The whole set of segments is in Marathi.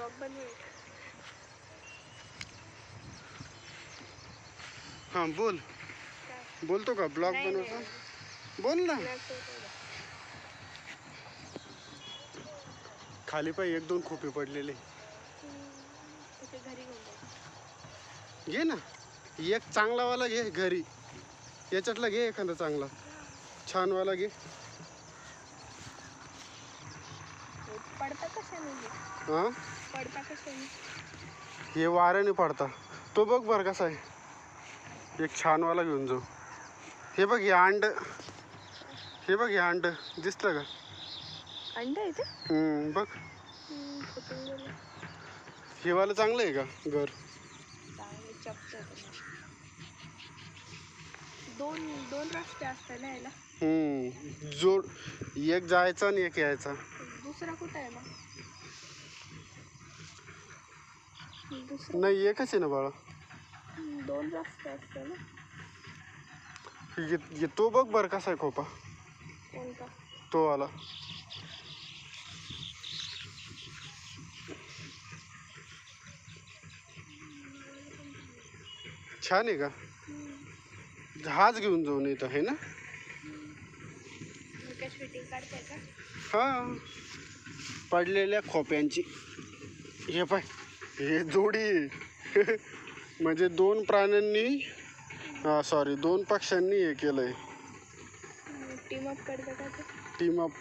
ब्लॉग बनवायचा. हां बोल. बोलतो का ब्लॉग बनवायचा? बोल ना. खाली पाय 1-2 खोपे पडलेले. घरी घेऊन जाऊ. घे ना, एक चांगलावाला घे घरी. याच्यातला घे एखादा चांगला छानवाला घे. पडता कशाने? हां पडता कशाने? हे वाऱ्याने पडता. तो बघ बरं कसा आहे. एक छानवाला घेऊन जाऊ. हे बघ हे अंड. हे बघ हे अंड दिसलं का? अंड आहे ते? बघ. हे वाला चांगलं आहे का घर? दोन रस्ते असतात ना याला? जोड. एक जायचा आणि एक यायचा. दुसरा कुठं आहे मग? नाही एकच आहे ना बाळा. 2 रस्ते असतात ना. तो बघ बरं कसा आहे खोपा. कोणता? तो वाला. छान आहे का? हाच घेऊन जाऊन येत आहे ना. हा पडलेल्या खोप्यांची. हे पाय हे जोडी. म्हणजे 2 प्राण्यांनी सॉरी 2 पक्ष्यांनी हे केलंय. टीम अप करतं का ते? Team up.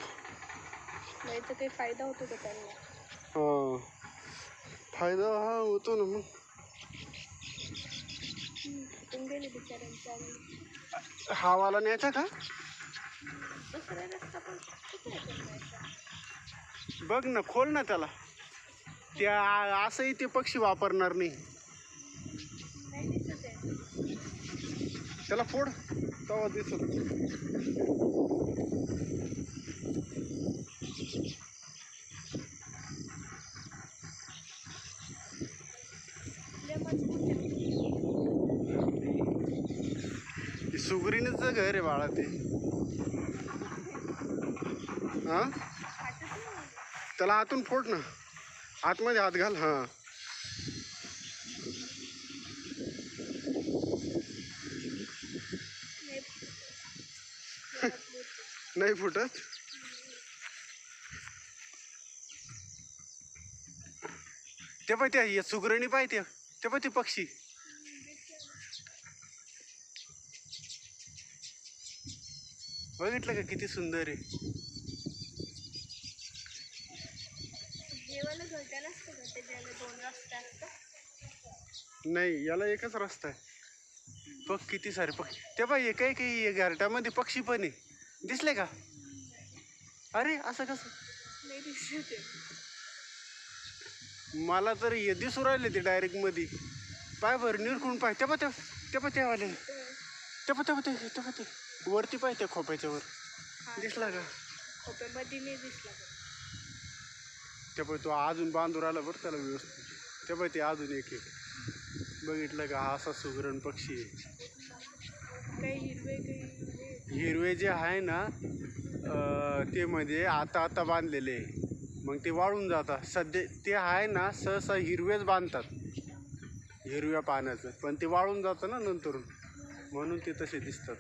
नाही तर काही फायदा होतो का त्यांना? हां फायदा हा होतो ना मग. गेले बिचाऱ्यांच्या. हा वाला न्यायचा का? दुसरा रस्ता पण बघ ना खोल ना त्याला. त्या असंही ते पक्षी वापरणार नाही. दिसत आहे. त्याला फोड तेव्हा दिसत. सुगरीनेच घर आहे बाळा ते. हा त्याला आतून फोड ना. आतमध्ये हात घाल. हा नाही फुटत. ते पाय त्या सुगरणी पाहिजे. ते पाय ते पक्षी. बघितलं का किती सुंदर आहे. नाही याला एकच रस्ता आहे. बघ किती सारे पक्षी. ते पाय काही काही घरट्यामध्ये पक्षी पण आहे. दिसले का? अरे असं कसं? नाही दिसत. मला तर हे दिसू राहिले ते डायरेक्ट मध्ये. पाय बरं निरखून पाय. ते पाय ते वाले. ते वरती पाय त्या खोप्याच्या वर. दिसला का? खोप्यामध्ये नाही दिसला. ते पाय तो अजून बांधून राहिला बरं त्याला व्यवस्थित. ते पाय ते अजून एक आहे. बघितलं का? हा असा सुगरण पक्षी आहे. हिरवे जे आहे ना ते म्हणजे आता बांधलेले आहे. मग ते वाळून जातात. सध्या ते आहे ना सहसा हिरवेच बांधतात हिरव्या पाण्याचं. पण ते वाळून जातं ना नंतर म्हणून ते तसे दिसतात.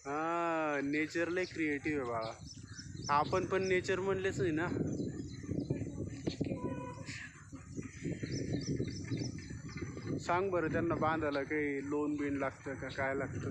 हा नेचर लय क्रिएटिव्ह आहे बाळा. आपण पण नेचर म्हणलेच नाही ना. सांग बरं त्यांना बांधायला काही लोन बिन लागतं का काय लागतं?